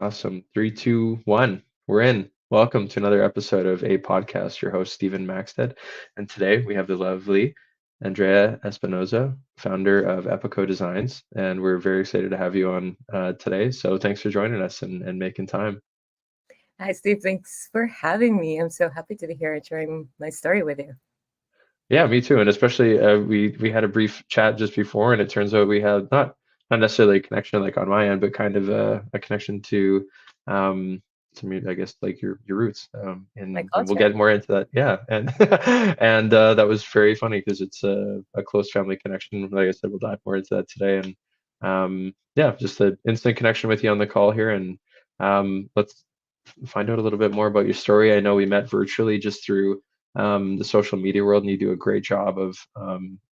Awesome. Three, two, one. We're in. Welcome to another episode of A Podcast. Your host, Stephen Maxted. And today we have the lovely Andrea Espinoza, founder of Epico Designs. And we're very excited to have you on today. So thanks for joining us and making time. Hi, Steve. Thanks for having me. I'm so happy to be here and sharing my story with you. Yeah, me too. And especially we had a brief chat just before, and it turns out we had not necessarily a connection like on my end, but kind of a connection um to me, I guess like your roots. My And we'll culture. get more into that. Yeah, and and that was very funny because it's a close family connection. Like I said, we'll dive more into that today. And yeah, just an instant connection with you on the call here, and let's find out a little bit more about your story. I know we met virtually just through the social media world, and you do a great job of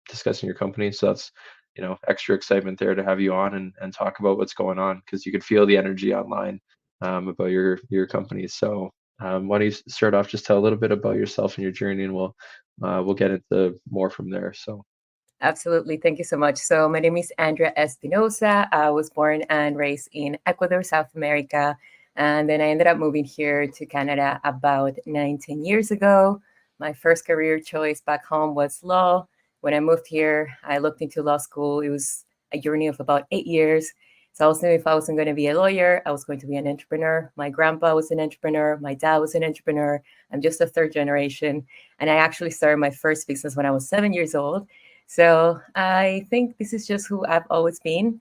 discussing your company. So that's extra excitement there to have you on and talk about what's going on because you could feel the energy online about your company. So why don't you start off? Just tell a little bit about yourself and your journey, and we'll get into more from there. So Absolutely. Thank you so much. So, my name is Andrea Espinoza. I was born and raised in Ecuador, South America. And then I ended up moving here to Canada about 19 years ago. My first career choice back home was law. When I moved here, I looked into law school. It was a journey of about 8 years. So, I was thinking if I wasn't going to be a lawyer, I was going to be an entrepreneur. My grandpa was an entrepreneur. My dad was an entrepreneur. I'm just a third generation. And I actually started my first business when I was 7 years old. So I think this is just who I've always been.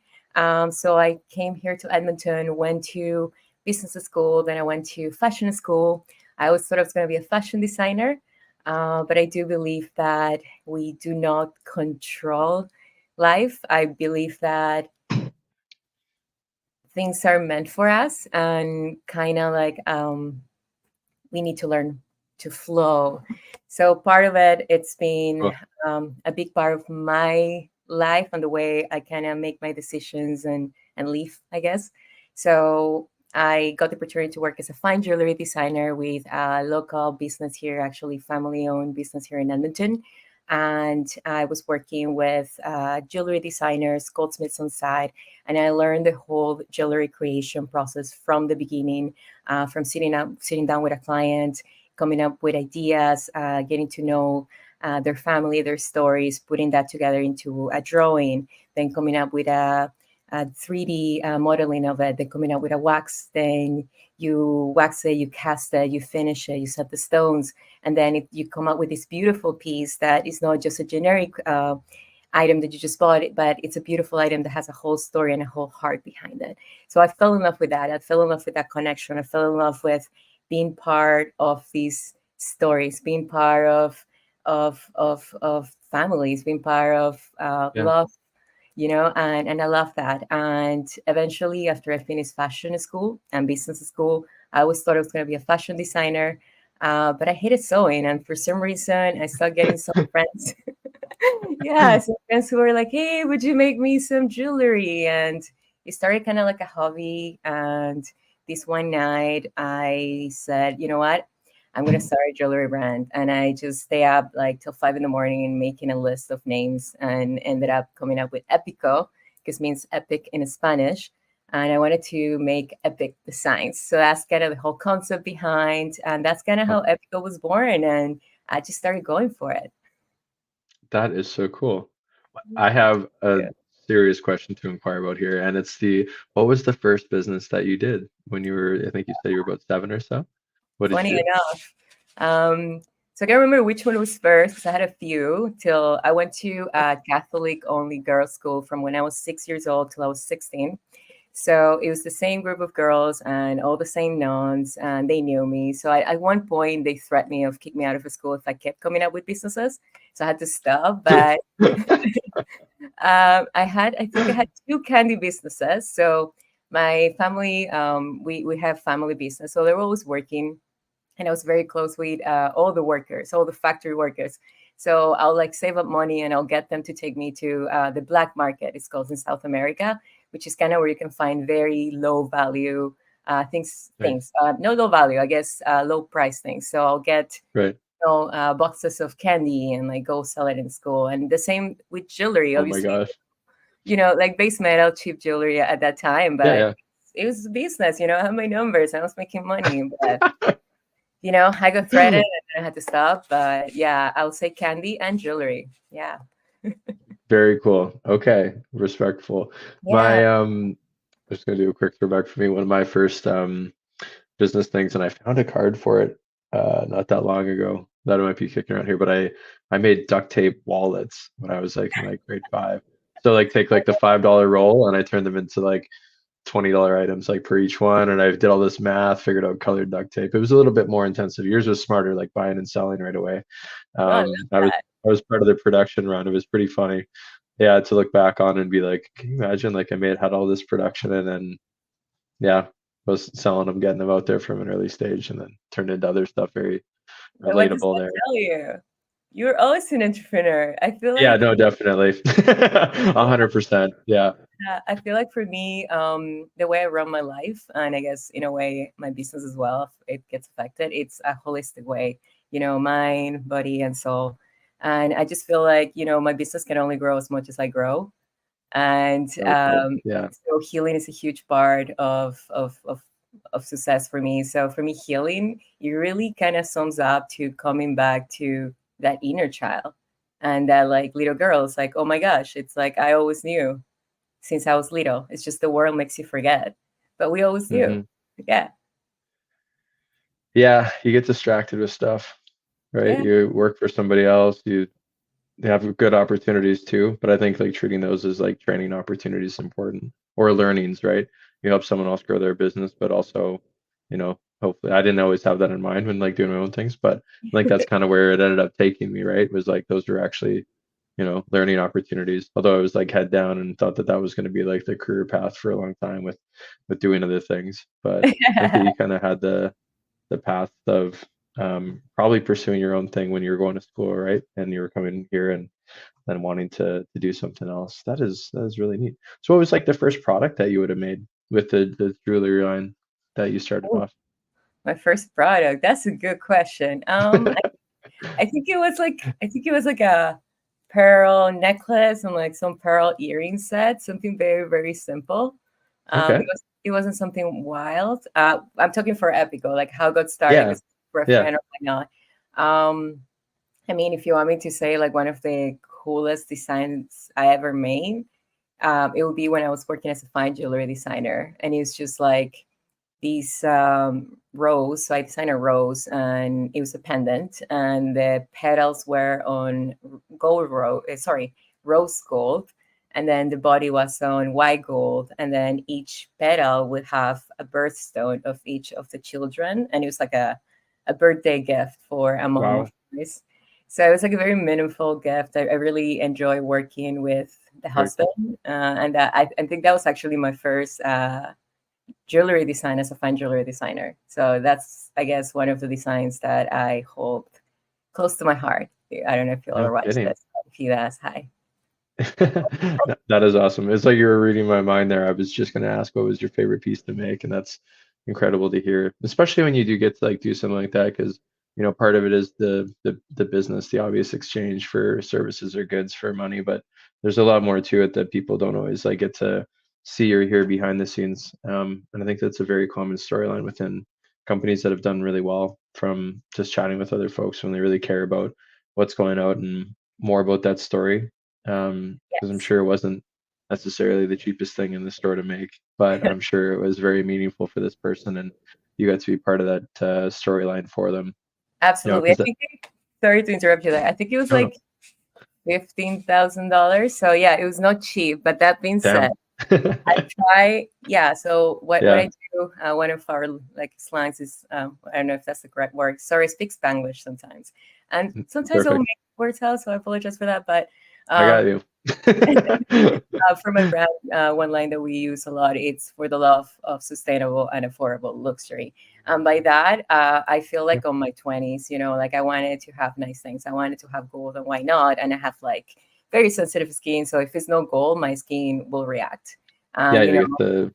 So I came here to Edmonton, went to business school, then I went to fashion school. I always thought I was going to be a fashion designer, but I do believe that we do not control life. I believe that things are meant for us, and kind of like we need to learn to flow. So part of it, it's been cool. a big part of my life and the way I kind of make my decisions and live, I guess. So I got the opportunity to work as a fine jewelry designer with a local business here, actually family-owned business here in Edmonton. And I was working with jewelry designers, goldsmiths on site, and I learned the whole jewelry creation process from the beginning, from sitting down with a client, coming up with ideas, getting to know their family, their stories, putting that together into a drawing, then coming up with a 3D modeling of it, then coming up with a wax, then you wax it, you cast it, you finish it, you set the stones, and then you come up with this beautiful piece that is not just a generic item that you just bought, but it's a beautiful item that has a whole story and a whole heart behind it. So I fell in love with that. I fell in love with that connection. I fell in love with being part of these stories, being part of families, being part of Yeah. love, and I love that. And eventually, after I finished fashion school and business school, I always thought I was going to be a fashion designer, but I hated sewing, and for some reason, I started getting some friends. Yeah, some friends who were like, "Hey, would you make me some jewelry?" And it started kind of like a hobby. And this one night, I said, "You know what? I'm gonna start a jewelry brand." And I just stay up like till 5 in the morning and making a list of names, and ended up coming up with Epico, because means epic in Spanish. And I wanted to make epic designs. So that's kind of the whole concept behind, and that's kind of how Epico was born. And I just started going for it. That is so cool. I have a Yeah. serious question to inquire about here, and it's what was the first business that you did when you were, I think you said you were about seven or so? What did Funny you do? enough. So I can't remember which one was first because I had a few till I went to a Catholic only girls' school from when I was 6 years old till I was 16. So it was the same group of girls and all the same nuns, and they knew me. So at one point, they threatened me of kick me out of the school if I kept coming up with businesses. So I had to stop. But I think I had two candy businesses. So my family, we have family business, so they're always working, and I was very close with all the workers, all the factory workers. So I'll like save up money and I'll get them to take me to the black market. It's called in South America, which is kind of where you can find very low value things. Nice. No low value, I guess, low price things. So I'll get Right. boxes of candy and like go sell it in school. And the same with jewelry, Oh my obviously, gosh. like base metal cheap jewelry at that time, Yeah, but yeah. was business. I have my numbers. I was making money, but I got threatened and I had to stop. But yeah, I would say candy and jewelry. Yeah. Very cool. Okay, respectful. Yeah. My I'm just gonna do a quick throwback for me. One of my first business things, and I found a card for it not that long ago. That might be kicking around here, but I made duct tape wallets when I was like in like grade five. So like take like the $5 roll and I turned them into like $20 items like per each one, and I did all this math, figured out colored duct tape. It was a little bit more intensive. Yours was smarter, like buying and selling right away. Oh, I love I was that. I was part of the production run. It was pretty funny. Yeah, to look back on and be like, can you imagine? Like I made had all this production and then yeah, was selling them, getting them out there from an early stage, and then turned into other stuff. Very But what does relatable that there. tell you? You're always an entrepreneur. I feel Yeah, like no, definitely. 100%. Yeah. I feel like for me, the way I run my life, and I guess in a way my business as well, if it gets affected, it's a holistic way, mind, body, and soul. And I just feel like, my business can only grow as much as I grow. And So cool. Yeah. so healing is a huge part of success for me. So for me, healing, it really kind of sums up to coming back to that inner child and that like little girl. It's like, oh my gosh, it's like I always knew since I was little. It's just the world makes you forget, but we always do. hmm Yeah, Yeah, you get distracted with stuff, right? yeah, You work for somebody else, you they have good opportunities too, but I think like treating those as like training opportunities is important or learnings, right? You help someone else grow their business, but also, hopefully I didn't always have that in mind when like doing my own things, but I think that's kind of where it ended up taking me, right? Was like those were actually, learning opportunities. Although I was like head down and thought that that was going to be like the career path for a long time with doing other things, but I think that you kind of had the path of probably pursuing your own thing when you were going to school, right? And you were coming here and then wanting to do something else. That is really neat. So what was like the first product that you would have made with the jewelry line that you started Oh, off? my first product. That's a good question. I think it was like a pearl necklace and like some pearl earring set, something very, very simple. Okay. It wasn't something wild. I'm talking for Epico, like how it got started Yeah. was for a Yeah. friend or whatnot. Um, I mean, if you want me to say like one of the coolest designs I ever made, it would be when I was working as a fine jewelry designer, and it's just like these rose. So I designed a rose, and it was a pendant, and the petals were on rose gold, and then the body was on white gold, and then each petal would have a birthstone of each of the children, and it was like a birthday gift for a mom of Wow. course. So it was like a very meaningful gift. I really enjoy working with the Very cool. husband, and I think that was actually my first jewelry design as a fine jewelry designer. So that's, I guess, one of the designs that I hold close to my heart. I don't know if you'll No ever watch kidding. this. If he does, hi. That is awesome. It's like you were reading my mind there. I was just going to ask what was your favorite piece to make, and that's incredible to hear, especially when you do get to like do something like that, because part of it is the business, the obvious exchange for services or goods for money, but there's a lot more to it that people don't always like get to see or hear behind the scenes. And I think that's a very common storyline within companies that have done really well from just chatting with other folks when they really care about what's going out and more about that story because I'm Yes, sure it wasn't necessarily the cheapest thing in the store to make, but I'm sure it was very meaningful for this person, and you got to be part of that storyline for them. absolutely. I Because that, think, sorry to interrupt you there. I think it was no, no, like $15,000. So yeah, it was not cheap. But that being said, damn, I try. Yeah. So what yeah, I do, one of our like slangs is, I don't know if that's the correct word. Sorry, I speak Spanglish sometimes, and sometimes I'll perfect. make words out. So I apologize for that. But I got um, you. for my brand, one line that we use a lot, it's for the love of sustainable and affordable luxury. And by that, I feel Yeah, like on my 20s, like I wanted to have nice things. I wanted to have gold, and why not? And I have like very sensitive skin. So if it's no gold, my skin will react. yeah, And, you get the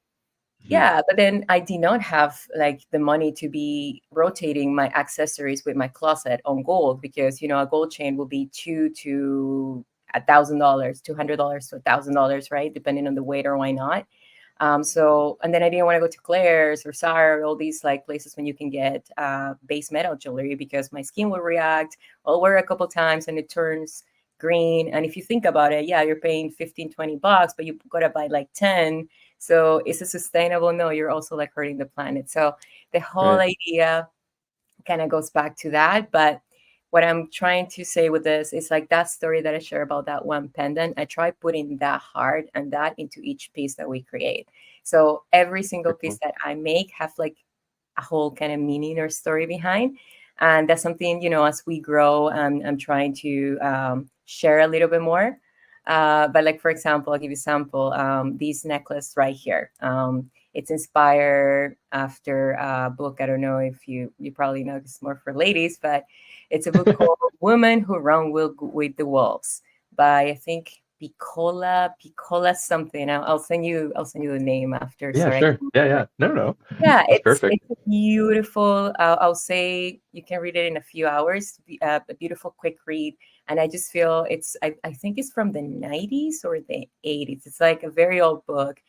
mhm, yeah, but then I did not have like the money to be rotating my accessories with my closet on gold because a gold chain will be $200 to $1,000, $200 to $1,000, right? Depending on the weight or why not. So, and then I didn't want to go to Claire's or Zara, all these like places when you can get base metal jewelry because my skin will react. I'll wear it a couple times and it turns green. And if you think about it, yeah, you're paying 15, $20, but you gotta buy like 10. So is it sustainable? No, you're also like hurting the planet. So the whole Right. idea kind of goes back to that. But what I'm trying to say with this is like that story that I share about that one pendant. I try putting that heart and that into each piece that we create. So every single Very piece cool. that I make have like a whole kind of meaning or story behind. And that's something, as we grow, I'm trying to share a little bit more. But like, for example, I'll give you a sample. This necklace right here. It's inspired after a book. I don't know if you probably know it's more for ladies, but it's a book called Women Who Run with the Wolves by I think Piccola something. I'll send you the name after. Yeah, Sorry, I sure. can't Yeah, remember. yeah. No, no. Yeah, That's it's perfect. it's a beautiful. I'll say you can read it in a few hours. A beautiful, quick read, and I just feel it's. I think it's from the 90s or the 80s. It's like a very old book,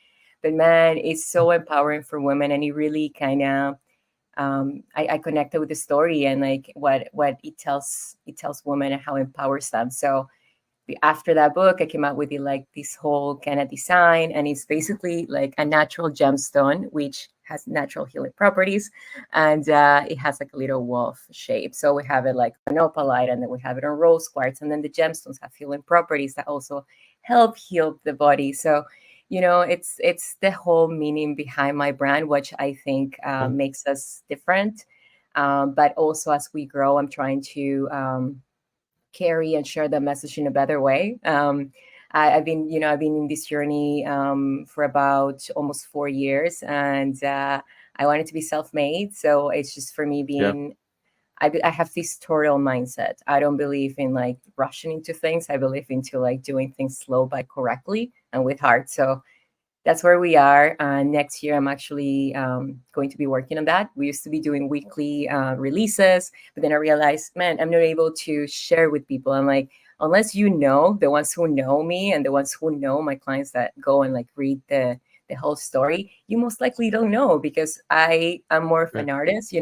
but man, it's so empowering for women, and it really kind of. I connected with the story and like what it tells women and how it empowers them. So after that book, I came out with like this whole kind of design, and it's basically like a natural gemstone which has natural healing properties, and it has like a little wolf shape. So we have it like on opalite, and then we have it on rose quartz, and then the gemstones have healing properties that also help heal the body. So it's the whole meaning behind my brand, which I think Cool. makes us different. But also as we grow, I'm trying to carry and share the message in a better way. I've been in this journey for about almost 4 years, and I wanted to be self-made. So it's just for me Yeah. being. I have this tutorial mindset. I don't believe in like rushing into things. I believe into like doing things slow but correctly and with heart. So that's where we are. Next year, I'm actually going to be working on that. We used to be doing weekly releases, but then I realized, man, I'm not able to share with people. I'm like, unless the ones who know me and the ones who know my clients that go and like read the whole story, you most likely don't know because I am more of Right. an artist.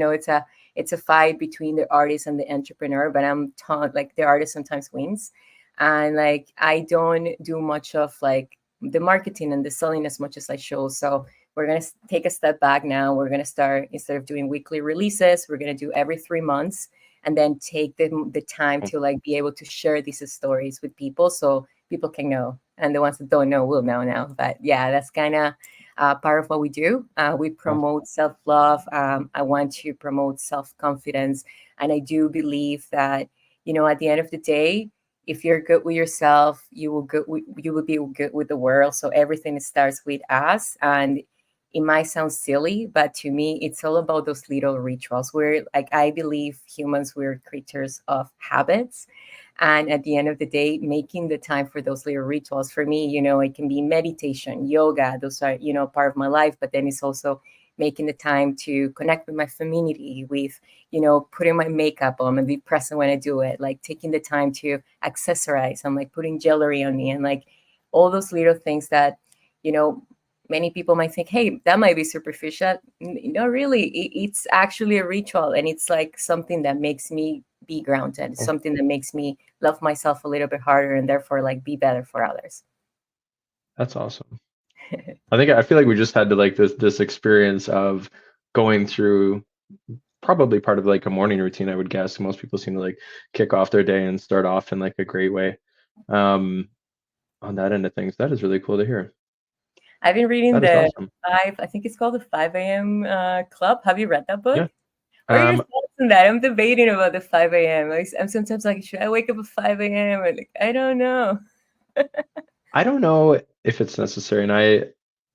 It's a fight between the artist and the entrepreneur, but I'm taught like the artist sometimes wins, and like I don't do much of like the marketing and the selling as much as I show. So we're going to take a step back now. We're going to start, instead of doing weekly releases, we're going to do every 3 months, and then take the time Cool. to like be able to share these stories with people so people can know. And the ones that don't know will know now. But yeah, that's kind of part of what we do. We Awesome. promote self love. I want to promote self confidence. And I do believe that, at the end of the day, if you're good with yourself, you will be good with the world. So everything starts with us, and it might sound silly, but to me, it's all about those little rituals. We're like, I believe humans, we're creatures of habits, and at the end of the day, making the time for those little rituals. For me, it can be meditation, yoga. Those are part of my life, but then it's also making the time to connect with my femininity, with putting my makeup on and be present when I do it, like taking the time to accessorize. I'm like putting jewelry on me and like all those little things that, you know, many people might think, hey, that might be superficial. No, really, it's actually a ritual, and it's like something that makes me be grounded, Cool. something that makes me love myself a little bit harder and therefore like be better for others. That's awesome. I feel like we just had to like this experience of going through probably part of like a morning routine, I would guess. Most people seem to like kick off their day and start off in like a great way. Um, on that end of things. That is really cool to hear. I've been reading That is the awesome. I think it's called the 5 a.m. Club. Have you read that book? Yeah. What are your Um, thoughts on that? I'm debating about the 5 a.m. I'm sometimes like, should I wake up at 5 a.m.? Or like, I don't know. I don't know if it's necessary, and I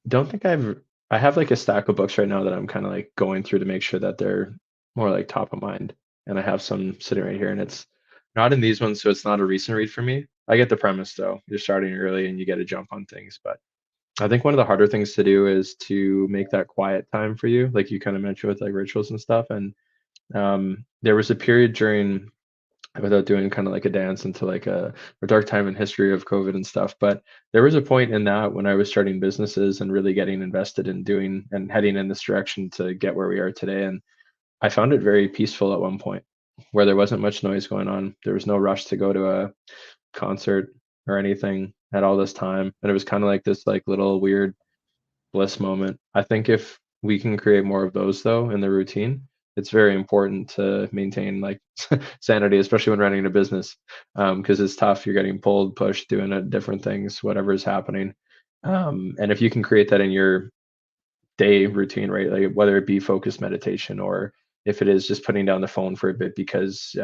don't think I have like a stack of books right now that I'm kind of like going through to make sure that they're more like top of mind. And I have some sitting right here, and it's not in these ones, so it's not a recent read for me. I get the premise though. You're starting early and you get to jump on things, but I think one of the harder things to do is to make that quiet time for you, like you kind of mentioned with like rituals and stuff. And there was a period during without doing kind of like a dance into like a dark time in history of COVID and stuff. But there was a point in that when I was starting businesses and really getting invested in doing and heading in this direction to get where we are today. And I found it very peaceful at one point where there wasn't much noise going on. There was no rush to go to a concert or anything at all this time. And it was kind of like this like little weird bliss moment. I think if we can create more of those though in the routine, it's very important to maintain like sanity, especially when running a business, because it's tough. You're getting pulled, pushed, doing different things, whatever is happening. And if you can create that in your day routine, right? Like whether it be focused meditation or if it is just putting down the phone for a bit because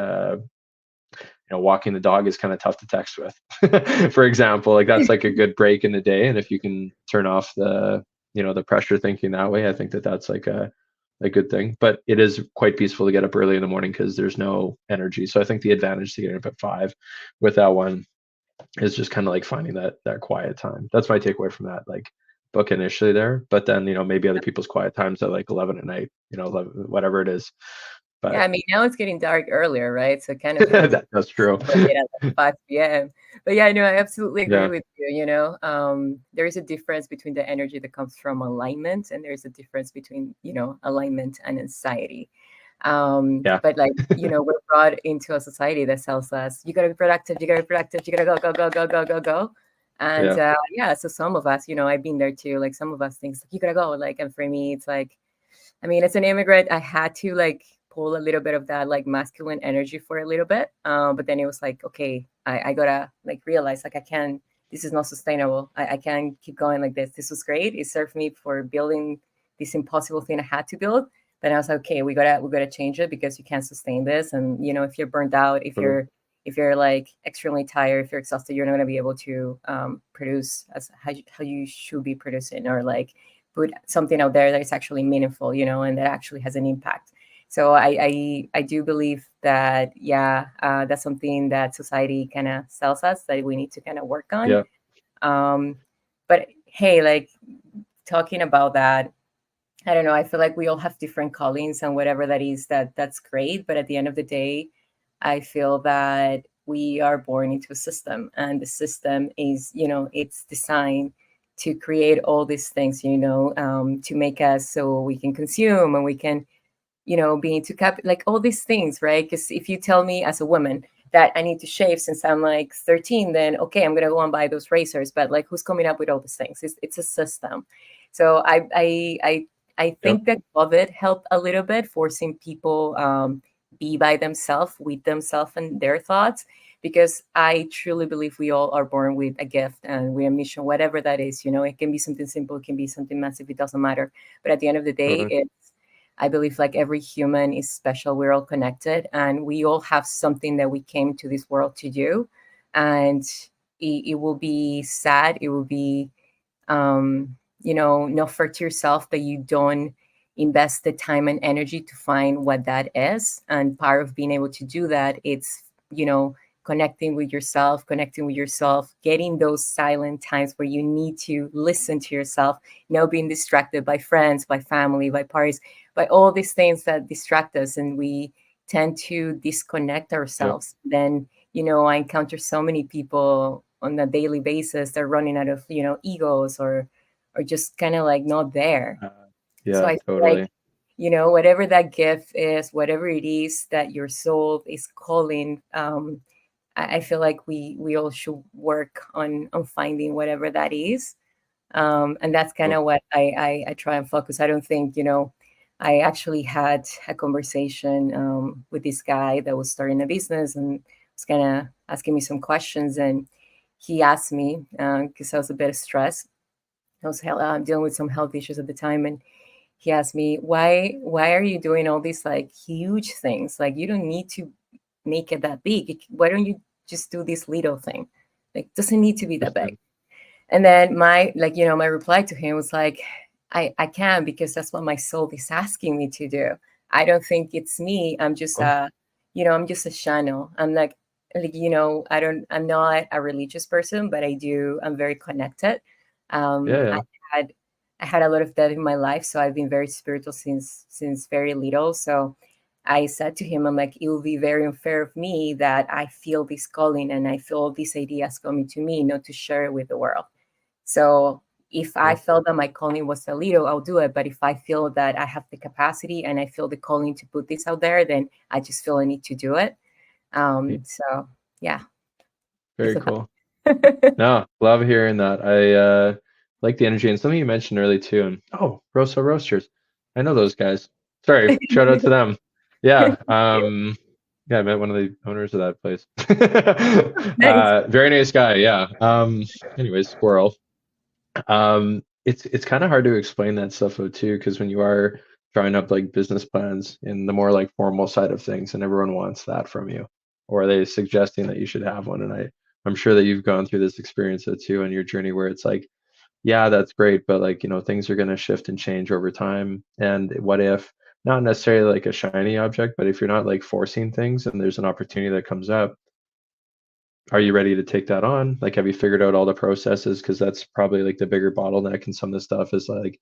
walking the dog is kind of tough to text with, for example. Like that's like a good break in the day, and if you can turn off the pressure thinking that way, I think that that's like a good thing. But it is quite peaceful to get up early in the morning because there's no energy. So I think the advantage to getting up at 5 with that one is just kind of like finding that quiet time. That's my takeaway from that like book initially there. But then maybe other people's quiet times at like 11 at night, 11, whatever it is. Yeah, But I mean, now it's getting dark earlier, right? So it kind of feels that's true. like it at like 5 p.m. But yeah, no, I absolutely agree Yeah, with you. There is a difference between the energy that comes from alignment, and there's a difference between, alignment and anxiety. yeah, But like, we're brought into a society that tells us you gotta be productive, you gotta be productive, you gotta go, go, go, go, go, go, go. And yeah, yeah, so some of us, I've been there too. Like some of us think you gotta go. Like, and for me, it's like, I mean, as an immigrant, I had to like pull a little bit of that like masculine energy for a little bit. But then it was like, okay, I gotta like realize like I can. This is not sustainable. I can't keep going like this. This was great. It served me for building this impossible thing I had to build. But I was like, okay, we gotta change it because you can't sustain this. And if you're burnt out, if totally. you're like extremely tired, if you're exhausted, you're not gonna be able to produce as how you should be producing, or like put something out there that is actually meaningful, and that actually has an impact. So I do believe that, yeah, that's something that society kind of sells us that we need to kind of work on. Yeah, Um, but hey, like talking about that, I don't know. I feel like we all have different callings and whatever that is, that's great. But at the end of the day, I feel that we are born into a system, and the system is, it's designed to create all these things, to make us so we can consume and we can, be into like all these things, right? Because if you tell me as a woman that I need to shave since I'm like 13, then okay, I'm gonna go and buy those razors. But like, who's coming up with all these things? It's a system. So I yeah, think that COVID helped a little bit, forcing people be by themselves, with themselves and their thoughts, because I truly believe we all are born with a gift and we have mission, whatever that is. It can be something simple, it can be something massive, it doesn't matter. But at the end of the day, totally. I believe like every human is special. We're all connected, and we all have something that we came to this world to do. And it will be sad. It will be not fair to yourself that you don't invest the time and energy to find what that is. And part of being able to do that, it's, connecting with yourself, getting those silent times where you need to listen to yourself, being distracted by friends, by family, by parties, by all these things that distract us. And we tend to disconnect Yeah, ourselves. Then, I encounter so many people on a daily basis. They're running out of, egos, or just kind of like not there. uh, So yeah, I feel like, totally. whatever that gift is, whatever it is that your soul is calling, I feel like we all should work on finding whatever that is. And that's kind Cool. of what I try and focus. I don't think, I actually had a conversation with this guy that was starting a business and was kind of asking me some questions. And he asked me, because I was a bit stressed. I was dealing with some health issues at the time, and he asked me, why are you doing all these like huge things? Like, you don't need to make it that big. Why don't you just do this little thing? Like, doesn't need to be that big. Interesting. And then my reply to him was like, I can, because that's what my soul is asking me to do. I don't think it's me. I'm just Cool. I'm just a channel. I'm not a religious person, but I'm very connected. Yeah, I yeah. had I had a lot of that in my life, so I've been very spiritual since very little. So I said to him, I'm like, it will be very unfair of me that I feel this calling and I feel these ideas coming to me, not to share it with the world. So if I Yeah. felt that my calling was a little, I'll do it. But if I feel that I have the capacity and I feel the calling to put this out there, then I just feel I need to do it. So yeah, it's Very a cool. thought. No, love hearing that. I like the energy and something you mentioned early too. And oh, Rosso Roasters. I know those guys. Sorry, shout out to them. Yeah. Yeah, I met one of the owners of that place. Nice. Very nice guy, yeah. Anyways, squirrel. It's kind of hard to explain that stuff though too, because when you are drawing up like business plans in the more like formal side of things, and everyone wants that from you, or are they suggesting that you should have one? And I'm sure that you've gone through this experience though too on your journey where it's like, yeah, that's great, but like, things are going to shift and change over time. And what if not necessarily like a shiny object, but if you're not like forcing things and there's an opportunity that comes up, are you ready to take that on? Like, have you figured out all the processes? Because that's probably like the bigger bottleneck in some of the stuff is like,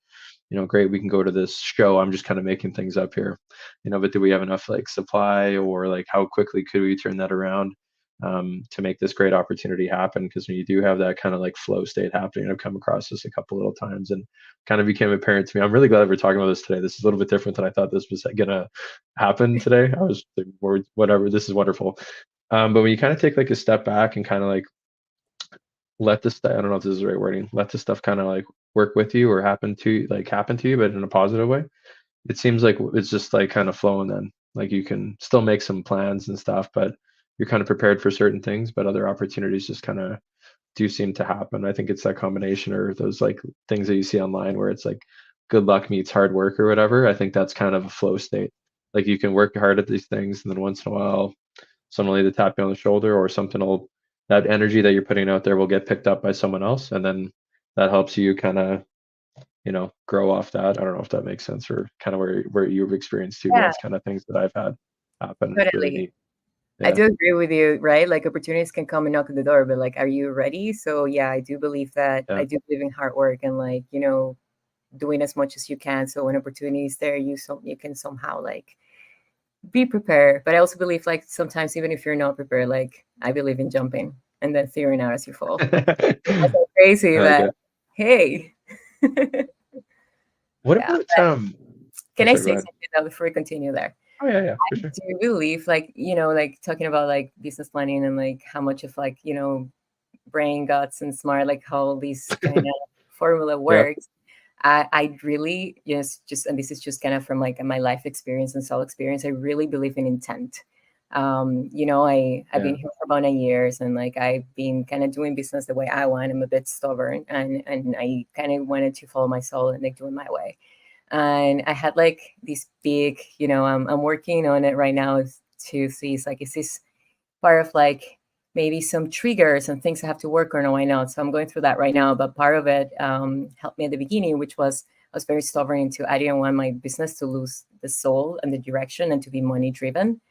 great, we can go to this show. I'm just kind of making things up here, but do we have enough like supply or like how quickly could we turn that around to make this great opportunity happen? Because when you do have that kind of like flow state happening, I've come across this a couple little times and kind of became apparent to me. I'm really glad we're talking about this today. This is a little bit different than I thought this was gonna happen today. I was like, whatever, this is wonderful. But when you kind of take like a step back and kind of like let this, I don't know if this is the right wording, let the stuff kind of like work with you or happen to you, but in a positive way. It seems like it's just like kind of flowing then. Like you can still make some plans and stuff, but you're kind of prepared for certain things, but other opportunities just kind of do seem to happen. I think it's that combination or those like things that you see online where it's like good luck meets hard work or whatever. I think that's kind of a flow state. Like you can work hard at these things and then once in a while someone will either tap you on the shoulder or something will that energy that you're putting out there will get picked up by someone else and then that helps you kind of grow off that. I don't know if that makes sense or kind of where you've experienced too, but Yeah, that's kind of things that I've had happen. It's really totally. neat. I Yeah. do agree with you, right? Like opportunities can come and knock on the door, but like, are you ready? So yeah, I do believe that Yeah. I do believe in hard work and like, doing as much as you can. So when opportunity is there, you can somehow like be prepared. But I also believe like sometimes even if you're not prepared, like I believe in jumping and then figuring out as you fall. That's so crazy, I like but it. hey. What Yeah. about oh Can I sorry, go say ahead. something though before we continue there? Oh yeah, yeah, for I sure. do believe like, like talking about like business planning and like how much of like, brain, guts, and smart, like how all these kind of formula Yeah. works. I really just and this is just kind of from like my life experience and soul experience. I really believe in intent. I've Yeah. been here for about 9 years, and like I've been kind of doing business the way I want. I'm a bit stubborn, and I kind of wanted to follow my soul and like do it my way. And I had like this big, I'm working on it right now to see is this part of like maybe some triggers and things I have to work on or why not. So I'm going through that right now. But part of it helped me at the beginning, which was I was very stubborn into I didn't want my business to lose the soul and the direction and to be money driven.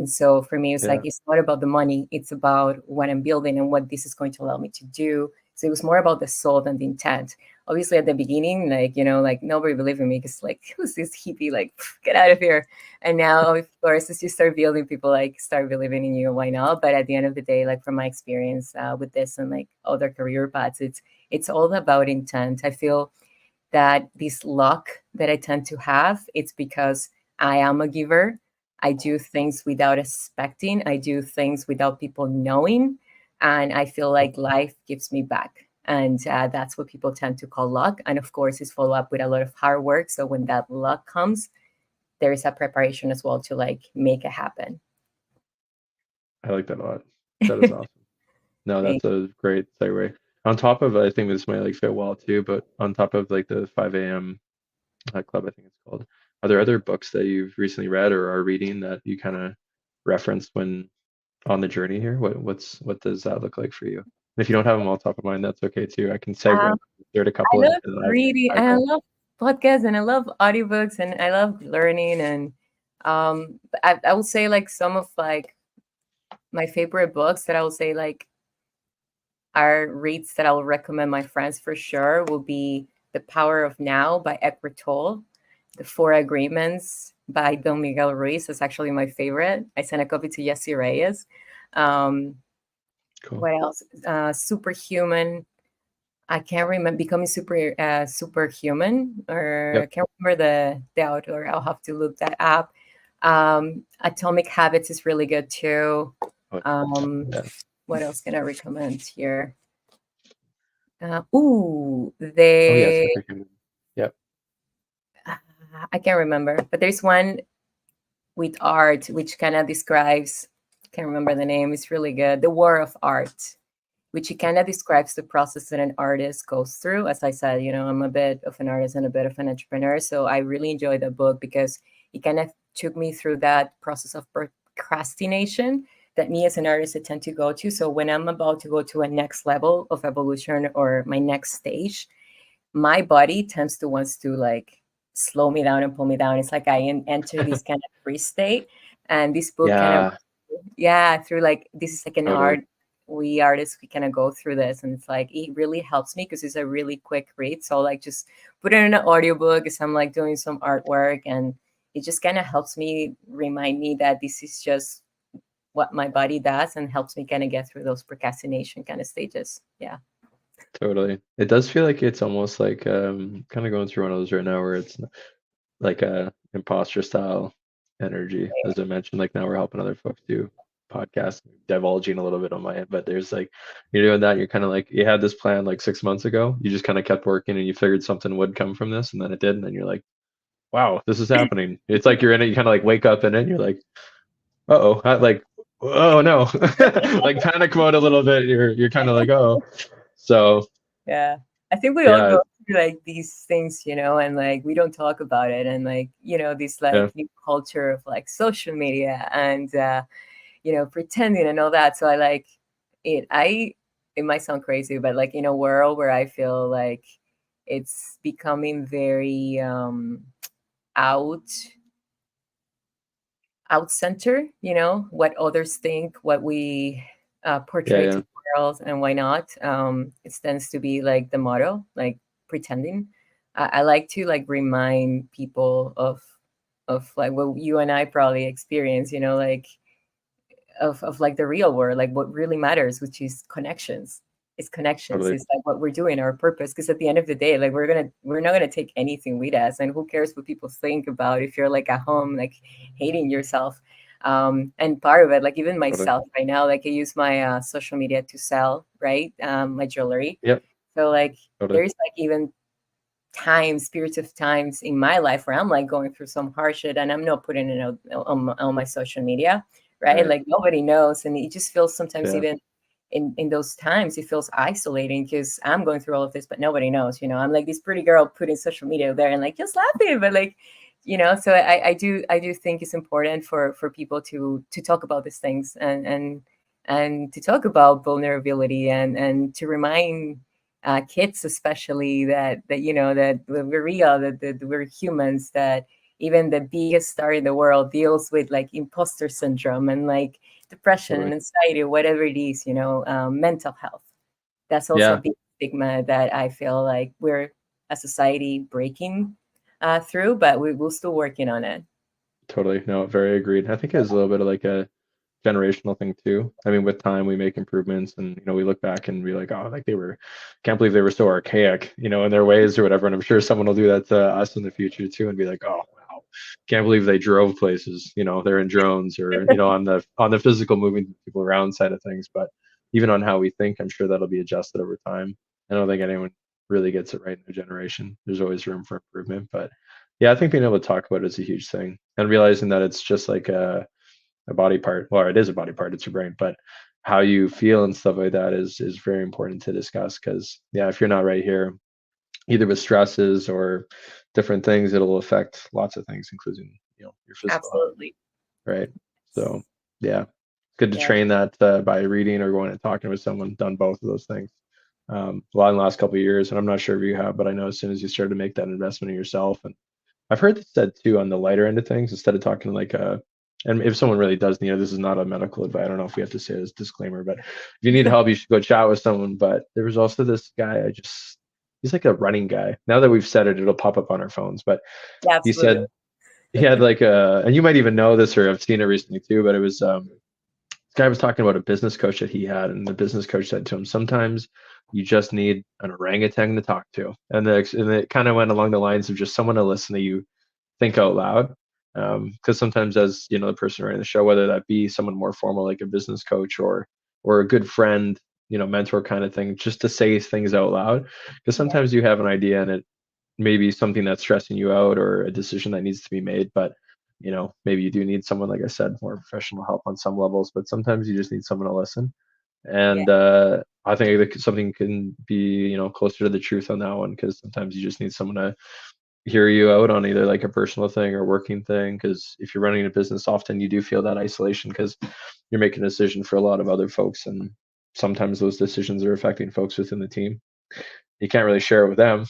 So for me, it's like Yeah. it's not about the money; it's about what I'm building and what this is going to allow me to do. So it was more about the soul than the intent. Obviously, at the beginning, like like nobody believed in me because like who's this hippie? Like get out of here. And now, of course, as you start building, people like start believing in you. Why not? But at the end of the day, like from my experience with this and like other career paths, it's all about intent. I feel that this luck that I tend to have, it's because I am a giver. I do things without expecting. I do things without people knowing. And I feel like life gives me back. And that's what people tend to call luck. And of course, it's follow up with a lot of hard work. So when that luck comes, there is a preparation as well to like make it happen. I like that a lot. That is awesome. No, Thank- that's a great segue. On top of, I think this might like fit well too, but on top of like the 5 a.m. Club, I think it's called. Are there other books that you've recently read or are reading that you kind of referenced when on the journey here? What does that look like for you? And if you don't have them all top of mind, that's okay too. I can segue Um, insert a I couple in love that reading I've and I read. love podcasts and I love audiobooks and I love learning and I would say like some of like my favorite books that I would say like are reads that I will recommend my friends for sure will be The Power of Now by Eckhart Tolle, The Four Agreements by Don Miguel Ruiz. It's actually my favorite. I sent a copy to Yessi Reyes. Um, Cool. what else? Superhuman. I can't remember becoming superhuman, or I Yep. can't remember the author. I'll have to look that up. Atomic Habits is really good too. Oh, Um, yeah. what else can I recommend here? Ooh, Oh yeah, the superhuman. Yep. I can't remember, but there's one with art which kind of describes. Can't remember the name. It's really good. The War of Art, which it kind of describes the process that an artist goes through. As I said, I'm a bit of an artist and a bit of an entrepreneur. So I really enjoyed the book because it kind of took me through that process of procrastination that me as an artist I tend to go to. So when I'm about to go to a next level of evolution or my next stage, my body tends to wants to like slow me down and pull me down. It's like I enter this kind of free state. And this book kind of, Yeah, yeah, through like this is like an totally. art. We artists, we kind of go through this, and it's like it really helps me because it's a really quick read. So like just put it in an audiobook as I'm like doing some artwork, and it just kind of helps me remind me that this is just what my body does, and helps me kind of get through those procrastination kind of stages. Yeah. Totally. It does feel like it's almost like kind of going through one of those right now where it's like a imposter style energy. As I mentioned, like now we're helping other folks do podcasts, divulging a little bit on my end, but there's like you're doing that, you're kind of like you had this plan like 6 months ago. You just kind of kept working and you figured something would come from this and then it did, and then you're like, wow, this is happening. It's like you're in it, you kind of like wake up in it, and you're like, uh-oh, like, oh no. Like panic mode a little bit. You're kind of like, oh. So Yeah. I think we all yeah, go through like these things, and like we don't talk about it. And like, this yeah, like new culture of like social media and, pretending and all that. So I like it. It might sound crazy, but like in a world where I feel like it's becoming very out out center, what others think, what we yeah, portray to yeah, the world, and why not. It tends to be like the motto, like pretending. I like to like remind people of like what you and I probably experience, like of like the real world, like what really matters, which is connections. It's connections. totally, It's like what we're doing, our purpose. Because at the end of the day, like we're not gonna take anything with us, and who cares what people think about if you're like at home, like hating yourself. And part of it, like even totally. myself right now, like I use my social media to sell, right, my jewelry. Yep, So like totally. there's like even times, periods of times in my life where I'm like going through some hardship and I'm not putting it on my social media, right? Right. Like nobody knows. And it just feels sometimes Yeah, even in those times, it feels isolating because I'm going through all of this, but nobody knows, I'm like this pretty girl putting social media there and like just laughing, but like, so I do think it's important for people to talk about these things and to talk about vulnerability and to remind kids especially that we're real, that we're humans, that even the biggest star in the world deals with like imposter syndrome and like depression and totally. anxiety, whatever it is, mental health. That's also a Yeah, big stigma that I feel like we're a society breaking through, but we're still working on it. totally. No, very agreed. I think it's a little bit of like a generational thing too. I mean, with time we make improvements and we look back and be like, oh, like they were can't believe they were so archaic, in their ways or whatever. And I'm sure someone will do that to us in the future too and be like, oh wow, can't believe they drove places, they're in drones or, on the physical moving people around side of things. But even on how we think, I'm sure that'll be adjusted over time. I don't think anyone really gets it right in a generation. There's always room for improvement. But yeah, I think being able to talk about it is a huge thing and realizing that it's just like a body part. Well, it is a body part, it's your brain, but how you feel and stuff like that is very important to discuss because yeah, if you're not right here, either with stresses or different things, it'll affect lots of things, including your physical health, Absolutely. right? So yeah, good to Yeah. train that by reading or going and talking with someone done both of those things. A lot in the last couple of years, and I'm not sure if you have, but I know as soon as you start to make that investment in yourself and I've heard this said too on the lighter end of things, instead of talking like and if someone really does need it, this is not a medical advice. I don't know if we have to say this disclaimer, but if you need help, you should go chat with someone. But there was also this guy, he's like a running guy. Now that we've said it, it'll pop up on our phones. But Yeah, he absolutely. said he had like a, and you might even know this or have seen it recently too, but it was this guy was talking about a business coach that he had, and the business coach said to him, sometimes you just need an orangutan to talk to, and it kind of went along the lines of just someone to listen to you think out loud. Because sometimes, as you know, the person running the show, whether that be someone more formal like a business coach or a good friend, you know, mentor kind of thing, just to say things out loud. Because Yeah, sometimes you have an idea and it may be something that's stressing you out or a decision that needs to be made, but you know, maybe you do need someone, like I said, more professional help on some levels, but sometimes you just need someone to listen. yeah, And I think that something can be, you know, closer to the truth on that one because sometimes you just need someone to hear you out on either like a personal thing or working thing. Because if you're running a business, often you do feel that isolation because you're making a decision for a lot of other folks, and sometimes those decisions are affecting folks within the team. You can't really share it with them.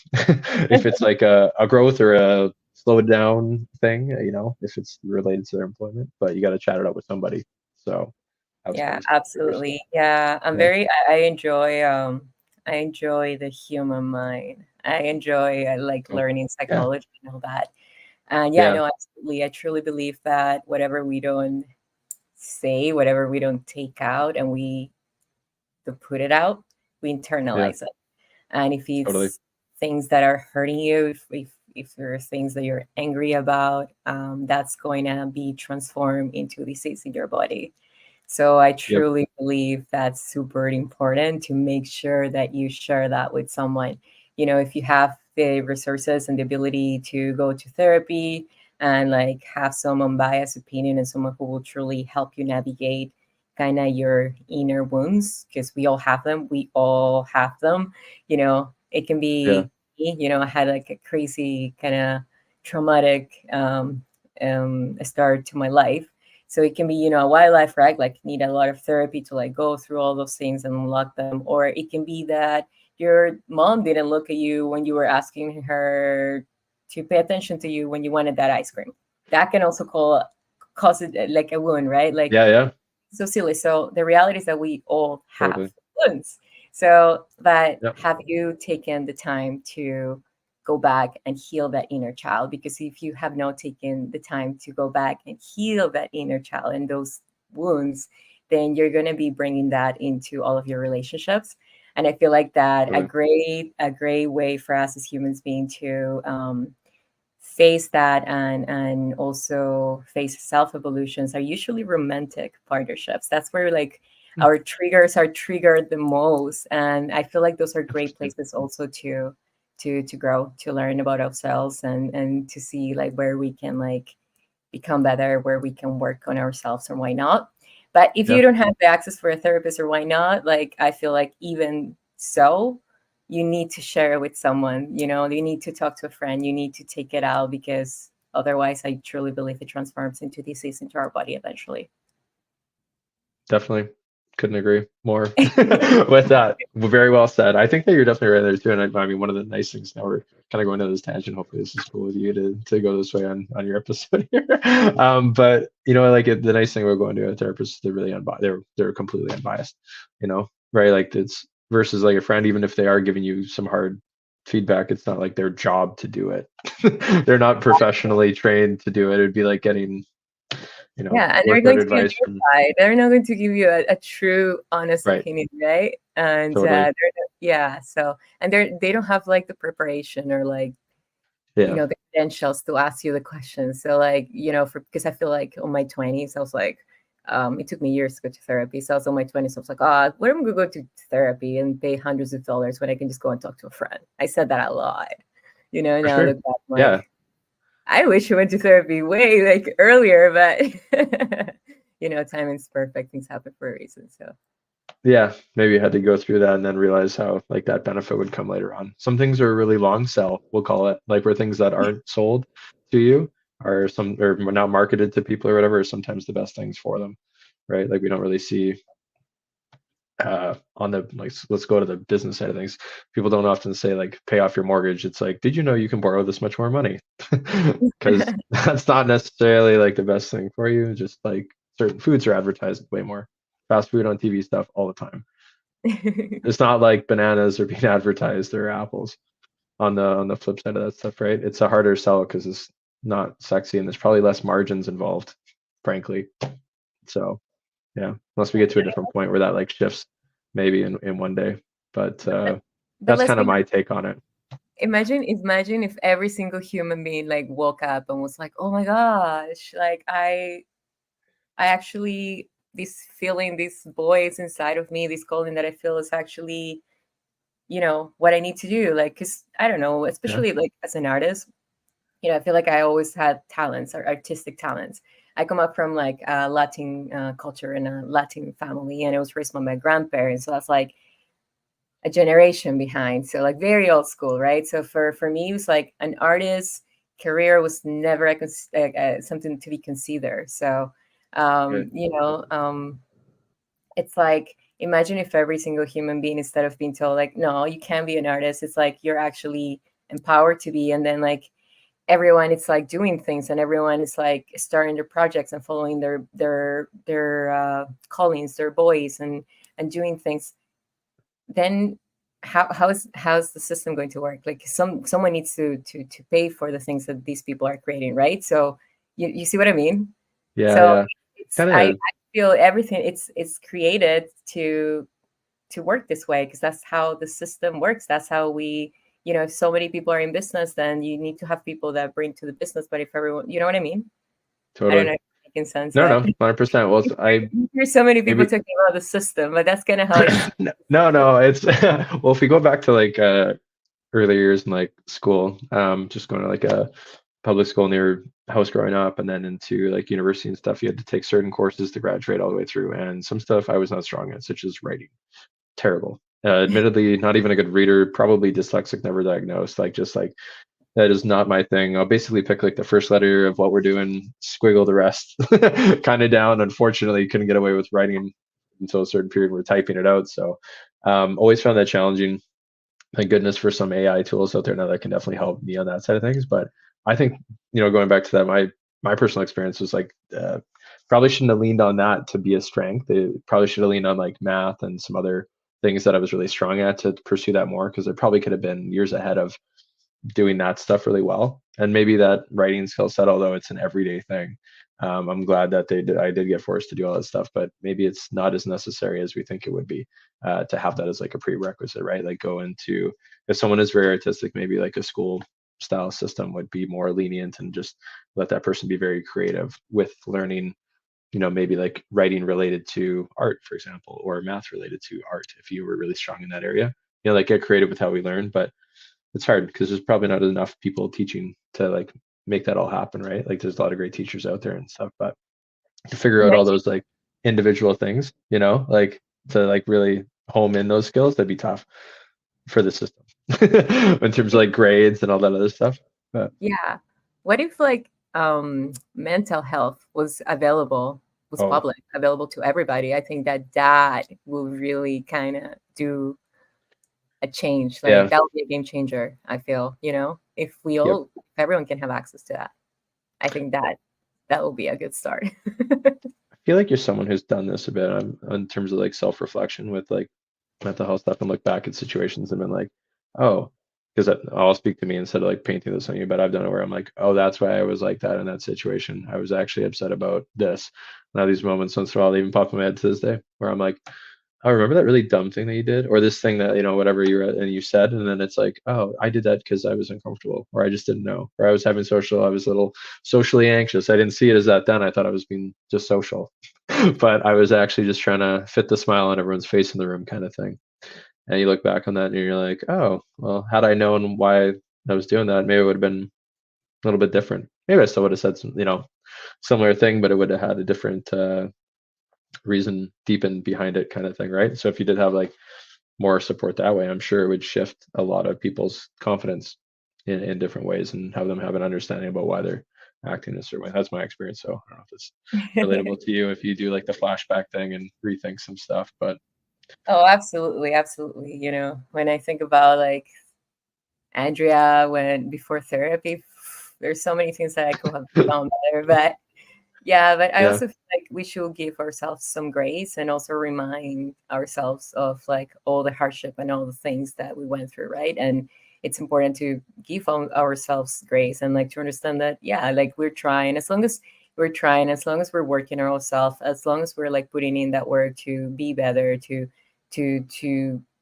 If it's like a growth or a slow down thing, you know, if it's related to their employment, but you got to chat it out with somebody. So I've yeah, always personally. absolutely. Yeah, Yeah. I enjoy the human mind. I like Oh, learning yeah. psychology and all that. And yeah, Yeah. no, absolutely. I truly believe that whatever we don't say, whatever we don't take out, and we to put it out, we Yeah. internalize it. And if Totally. it's things that are hurting you, if there are things that you're angry about, that's going to be transformed into disease in your body. So I Yep. truly believe that's super important to make sure that you share that with someone. You know, if you have the resources and the ability to go to therapy and like have some unbiased opinion and someone who will truly help you navigate kind of your inner wounds, because we all have them. We all have them. You know, it can Yeah. be, you know, I had like a crazy kind of traumatic start to my life, so it can be, you know, a wildlife rag, like need a lot of therapy to like go through all those things and unlock them. Or it can be that your mom didn't look at you when you were asking her to pay attention to you when you wanted that ice cream. That can also cause it like a wound, right? Like Yeah. Yeah. so silly. So the reality is that we all have Totally. wounds. So, but Yeah. have you taken the time to go back and heal that inner child? Because if you have not taken the time to go back and heal that inner child and those wounds, then you're going to be bringing that into all of your relationships. And I feel like that Totally. a great way for us as humans being to face that and also face self evolutions are usually romantic partnerships. That's where like Hmm. our triggers are triggered the most, and I feel like those are great Interesting. places also to grow, to learn about ourselves and to see like where we can like become better, where we can work on ourselves, or why not. But if you Yeah. don't have the access for a therapist, or why not, like I feel like even so, you need to share it with someone. You know, you need to talk to a friend. You need to take it out, because otherwise, I truly believe it transforms into disease into our body eventually. Definitely. Couldn't agree more with that. Very well said. I think that you're definitely right there too. And I mean, one of the nice things now we're kind of going to this tangent. Hopefully, this is cool with you to go this way on your episode here. But you know, like the nice thing about going to a therapist is they're really unbiased. They're completely unbiased. You know, right? Like it's versus like a friend. Even if they are giving you some hard feedback, it's not like their job to do it. They're not professionally trained to do it. It'd be like getting, you know, Yeah, and they're workout going to give advice their from side. They're not going to give you a true, honest right. opinion, right? And Totally. yeah, so and they don't have like the preparation or like, you Yeah. know, the credentials to ask you the questions. So like, you know, for because I feel like on my 20s, I was like, it took me years to go to therapy. So I was on my 20s, I was like, oh, where am I gonna go to therapy and pay hundreds of dollars when I can just go and talk to a friend? I said that a lot. You know, For now I look sure. back, I'm Yeah. like, I wish I went to therapy way like earlier, but you know, timing's perfect. Things happen for a reason. So Yeah. Maybe you had to go through that and then realize how like that benefit would come later on. Some things are really long sell, we'll call it, like where things that aren't sold to you are some or not marketed to people or whatever are sometimes the best things for them. Right. Like we don't really see on the like let's go to the business side of things. People don't often say like pay off your mortgage. It's like, did you know you can borrow this much more money? Because that's not necessarily like the best thing for you. Just like certain foods are advertised way more. Fast food on TV stuff all the time. It's not like bananas are being advertised or apples on the flip side of that stuff, right? It's a harder sell because it's not sexy, and there's probably less margins involved, frankly. So yeah, unless we get to a different point where that like shifts maybe in one day. But But that's let's kind of be my take on it. imagine if every single human being like woke up and was like, oh my gosh, like I actually, this feeling, this voice inside of me, this calling that I feel is actually, what I need to do. Like, cause I don't know, Yeah, especially like as an artist, I feel like I always had talents or artistic talents. I come up from like Latin culture and a Latin family, and I was raised by my grandparents. So that's like a generation behind. So like very old school, right? So for me, it was like an artist career was never something to be considered. So, good, it's like imagine if every single human being, instead of being told like, no, you can't be an artist, it's like you're actually empowered to be, and then like everyone it's like doing things and everyone is like starting their projects and following their callings, their voice, and doing things. Then how's the system going to work? Like someone needs to pay for the things that these people are creating, right? So you see what I mean? yeah, So yeah, it's kind I of, feel everything it's created to work this way because that's how the system works. That's how we, if so many people are in business, then you need to have people that bring to the business. But if everyone, you know what I mean? I don't totally. know if it's making sense, No, but no, 100%. Well, I you hear so many people maybe talking about the system, but that's kind of how I see no, it. no, it's well, if we go back to like early years in like school, just going to like a public school near house growing up, and then into like university and stuff, you had to take certain courses to graduate all the way through, and some stuff I was not strong at, such as writing. Terrible. Admittedly, not even a good reader, probably dyslexic, never diagnosed. Like just like that is not my thing. I'll basically pick like the first letter of what we're doing, squiggle the rest kind of down. Unfortunately, couldn't get away with writing until a certain period. We're typing it out. So always found that challenging. Thank goodness for some AI tools out there now that can definitely help me on that side of things. But I think, going back to that, my personal experience was like probably shouldn't have leaned on that to be a strength. They probably should have leaned on like math and some other things that I was really strong at to pursue that more because I probably could have been years ahead of doing that stuff really well. And maybe that writing skill set, although it's an everyday thing, I'm glad that I did get forced to do all that stuff, but maybe it's not as necessary as we think it would be to have that as like a prerequisite, right? Like go into, if someone is very artistic, maybe like a school style system would be more lenient and just let that person be very creative with learning, maybe like writing related to art, for example, or math related to art, if you were really strong in that area. Like get creative with how we learn, but it's hard because there's probably not enough people teaching to like make that all happen, right? Like there's a lot of great teachers out there and stuff, but to figure out all Imagine, those like individual things, like to like really home in those skills, that'd be tough for the system in terms of like grades and all that other stuff. But yeah. What if like mental health was oh public, available to everybody? I think that will really kind of do a change. Like yeah, that would be a game changer, I feel, yep. if everyone can have access to that. I think that will be a good start. I feel like you're someone who's done this a bit in terms of like self-reflection with like mental health stuff and look back at situations and been like, oh, because I'll speak to me instead of like painting this on you, but I've done it where I'm like, oh, that's why I was like that in that situation. I was actually upset about this. Now these moments once in a while they even pop in my head to this day where I'm like, oh, remember that really dumb thing that you did, or this thing that whatever you read and you said, and then it's like, oh, I did that because I was uncomfortable, or I just didn't know, or I was having social, I was a little socially anxious. I didn't see it as that then. I thought I was being just social, but I was actually just trying to fit the smile on everyone's face in the room, kind of thing. And you look back on that and you're like, oh, well, had I known why I was doing that, maybe it would have been a little bit different. Maybe I still would have said some, similar thing, but it would have had a different reason deep in behind it, kind of thing, right? So if you did have like more support that way, I'm sure it would shift a lot of people's confidence in different ways and have them have an understanding about why they're acting a certain way. That's my experience. So I don't know if it's relatable to you if you do like the flashback thing and rethink some stuff, but Oh, absolutely, absolutely. When I think about like Andrea when before therapy, there's so many things that I could have done better. But yeah, but I yeah, also feel like we should give ourselves some grace and also remind ourselves of like all the hardship and all the things that we went through, right? And it's important to give ourselves grace and like to understand that, yeah, like we're trying, as long as we're trying, as long as we're working on ourselves, as long as we're like putting in that work to be better, to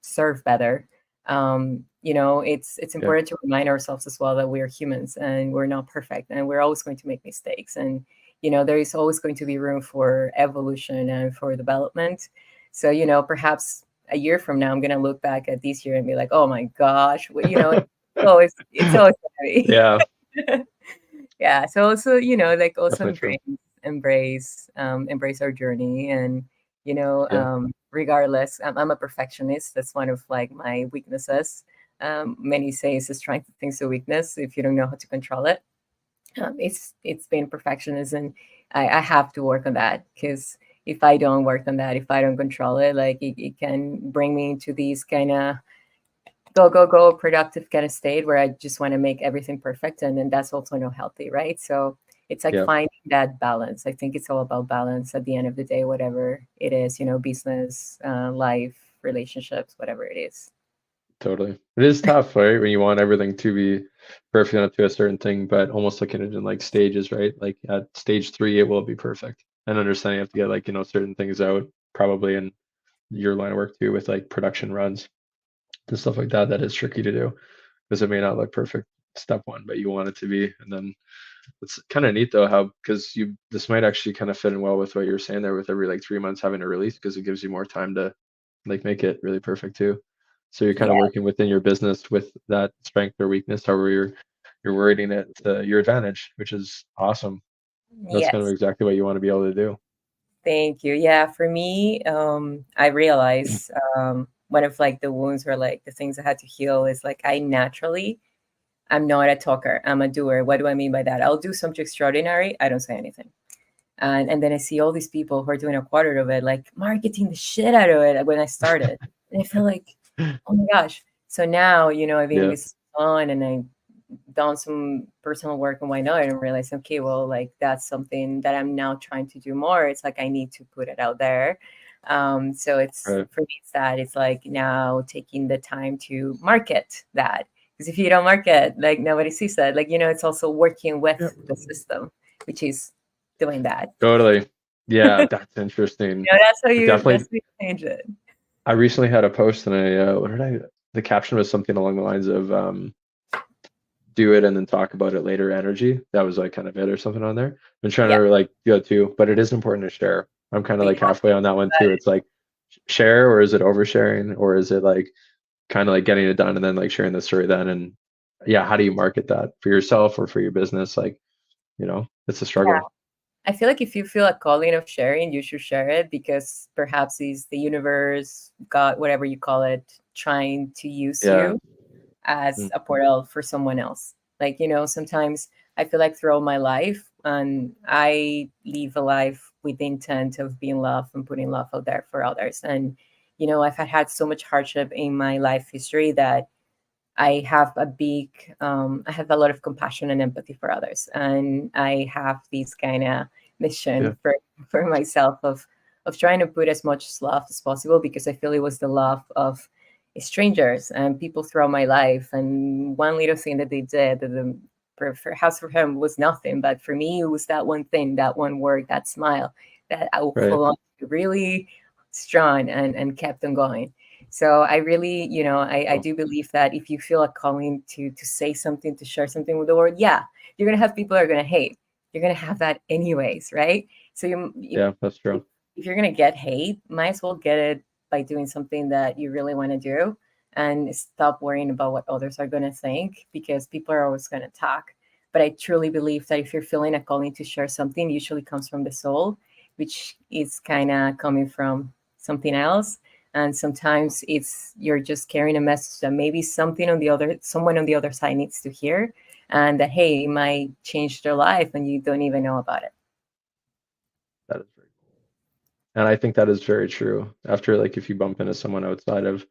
serve better. It's Yeah, important to remind ourselves as well that we're humans and we're not perfect and we're always going to make mistakes, and there is always going to be room for evolution and for development. So perhaps a year from now I'm going to look back at this year and be like, oh my gosh, well, it's always heavy. yeah, Yeah, so also like also definitely true. embrace our journey, and Yeah, regardless, I'm a perfectionist. That's one of like my weaknesses. Many say it's a strength, things a weakness if you don't know how to control it. It's been perfectionism. I have to work on that, because if I don't work on that, if I don't control it, like it can bring me into these kind of go productive kind of state where I just want to make everything perfect, and then that's also not healthy, right? So it's like yeah, finding that balance. I think it's all about balance at the end of the day, whatever it is, business, life, relationships, whatever it is. totally. It is tough, right? When you want everything to be perfect up to a certain thing, but almost looking at it in like stages, right? Like at stage three, it will be perfect. And understanding you have to get like, certain things out, probably in your line of work too, with like production runs and stuff like that. That is tricky to do because it may not look perfect step one, but you want it to be. And then it's kind of neat though how, because you this might actually kind of fit in well with what you're saying there with every like 3 months having a release, because it gives you more time to like make it really perfect too. So you're kind Yeah. of working within your business with that strength or weakness, however you're wording it to your advantage, which is awesome. That's kind of Yes. exactly what you want to be able to do. Thank you. Yeah, for me, I realize one of like the wounds or like the things I had to heal is like I'm not a talker. I'm a doer. What do I mean by that? I'll do something extraordinary. I don't say anything. And then I see all these people who are doing a quarter of it, like marketing the shit out of it when I started. And I feel like, oh my gosh. So now, I've been Yeah, with on and I done some personal work and why not, and realize, okay, well, like that's something that I'm now trying to do more. It's like I need to put it out there. So it's right. for me, it's that it's like now taking the time to market that, because if you don't market, like nobody sees that. Like it's also working with Yep. the system, which is doing that. Totally. Yeah, that's interesting. That's Definitely. how you change it. I recently had a post and the caption was something along the lines of do it and then talk about it later energy. That was like kind of it or something on there. I'm trying Yeah, to like go too, but it is important to share. I'm kind of we like have halfway on that one too. It's like share, or is it oversharing, or is it like kind of like getting it done and then like sharing the story then? And yeah, how do you market that for yourself or for your business? Like, it's a yeah. struggle. I feel like if you feel a calling of sharing, you should share it, because perhaps it's the universe, God, whatever you call it, trying to use Yeah. you as Mm, a portal for someone else. Like, sometimes I feel like throughout my life, and I live a life with the intent of being love and putting love out there for others. And, I've had so much hardship in my life history that I have a lot of compassion and empathy for others, and I have this kind of yeah. mission for myself of trying to put as much love as possible, because I feel it was the love of strangers and people throughout my life, and one little thing that they did that perhaps for him was nothing, but for me it was that one thing, that one word, that smile that I will Right. hold on to really strong and kept on going. So I really, I Cool. do believe that if you feel a calling to say something, to share something with the world, yeah, you're gonna have people who are gonna hate. You're gonna have that anyways, right? So Yeah, that's if true. you're gonna get hate, might as well get it by doing something that you really want to do, and stop worrying about what others are gonna think, because people are always gonna talk. But I truly believe that if you're feeling a calling to share something, it usually comes from the soul, which is kind of coming from something else, and sometimes it's you're just carrying a message that maybe someone on the other side needs to hear, and that, hey, it might change their life and you don't even know about it. That is very cool. And I think that is very true. After like if you bump into someone outside of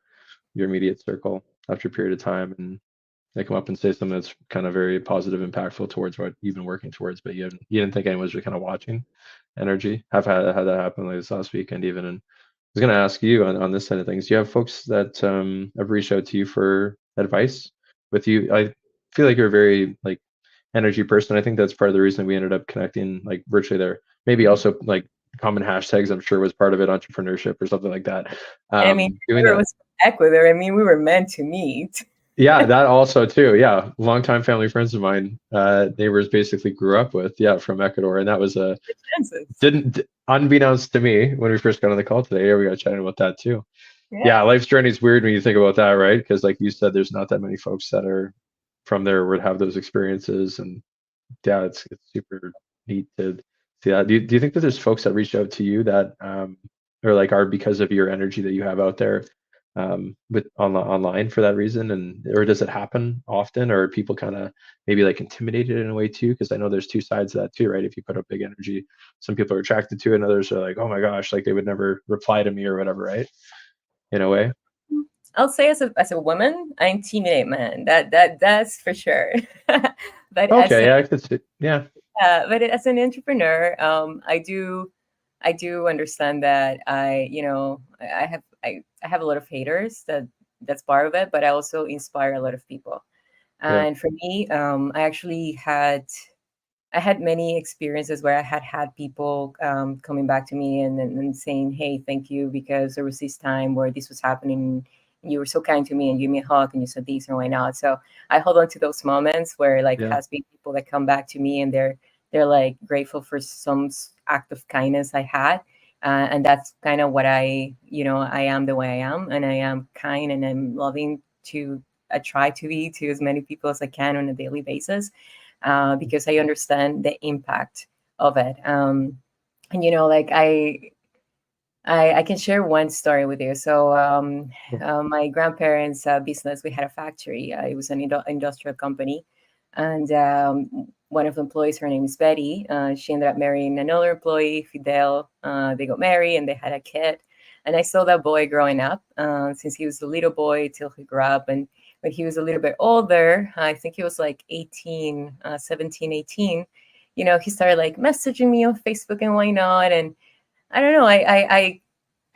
your immediate circle after a period of time and they come up and say something that's kind of very positive, impactful towards what you've been working towards, but you didn't think anyone was really kind of watching energy. I've had that happen like this last weekend even. And I was going to ask you on this side of things, do you have folks that have reached out to you for advice with you. I feel like you're a very like energy person. I think that's part of the reason we ended up connecting like virtually there. Maybe also like common hashtags, I'm sure was part of it, entrepreneurship or something like that. And I mean, Doing whoever that. was from Ecuador, I mean, we were meant to meet. Yeah, that also too. Yeah, longtime family friends of mine, neighbors basically grew up with, yeah, from Ecuador, and that was a The chances. didn't unbeknownst to me when we first got on the call today. Yeah, we got chatting about that too. Yeah. Yeah, life's journey is weird when you think about that, right? Because like you said, there's not that many folks that are from there would have those experiences, and yeah, it's super neat to see that. Do you think that there's folks that reach out to you that or like are because of your energy that you have out there with online for that reason, and or does it happen often, or are people kind of maybe like intimidated in a way too? Because I know there's two sides to that too, right? If you put up big energy, some people are attracted to it, and others are like, oh my gosh, like they would never reply to me or whatever, right? In a way. I'll say as a woman, I intimidate men. That's for sure. but as Okay, a yeah, I could see. Yeah, but as an entrepreneur, I do understand that I have a lot of haters. That's part of it, but I also inspire a lot of people. yeah, And for me, I had many experiences where I had people coming back to me and saying, "Hey, thank you," because there was this time where this was happening. And you were so kind to me and gave me a hug and you said this and why not. So I hold on to those moments where like yeah, has been people that come back to me and they're like grateful for some act of kindness I had. And that's kind of what I am the way I am, and I am kind and I'm loving to. I try to be to as many people as I can on a daily basis, because I understand the impact of it. And like I can share one story with you. So my grandparents' business, we had a factory. It was an industrial company, and one of the employees, her name is Betty. She ended up marrying another employee, Fidel. They got married and they had a kid. And I saw that boy growing up since he was a little boy till he grew up. And when he was a little bit older, I think he was like 18, 17, 18, he started like messaging me on Facebook and why not. And I don't know. I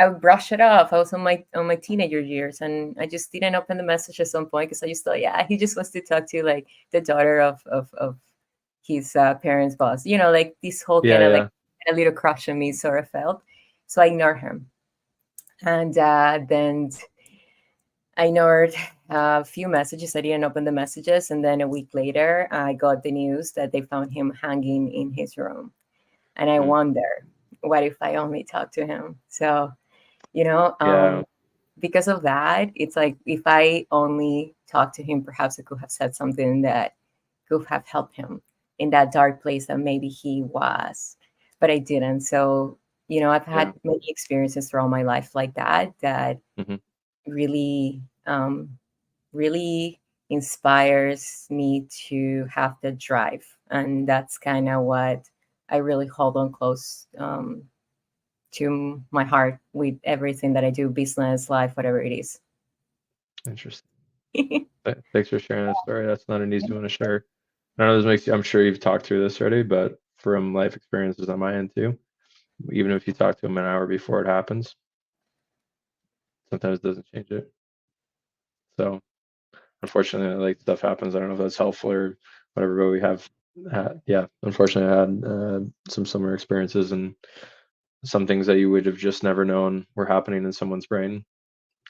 would brush it off. I was on my teenager years, and I just didn't open the message at some point because I just thought, yeah, he just wants to talk to like the daughter of his parents' boss. Like this whole yeah, kind of like yeah. a little crush on me sort of felt. So I ignored him, and then I ignored a few messages. I didn't open the messages, and then a week later, I got the news that they found him hanging in his room, and I Mm, wonder, what if I only talked to him? So you know yeah, um because of that, it's like if I only talked to him, perhaps I could have said something that could have helped him in that dark place that maybe he was, but I didn't. So I've had yeah. many experiences throughout my life like that Hmm. really really inspires me to have the drive, and that's kind of what I really hold on close to my heart with everything that I do, business, life, whatever it is. Interesting. Thanks for sharing that story. That's not an easy one to share. I know this makes you, I'm sure you've talked through this already, but from life experiences on my end too, even if you talk to them an hour before it happens, sometimes it doesn't change it. So unfortunately, like stuff happens. I don't know if that's helpful or whatever, but we have, yeah, unfortunately, I had some similar experiences and some things that you would have just never known were happening in someone's brain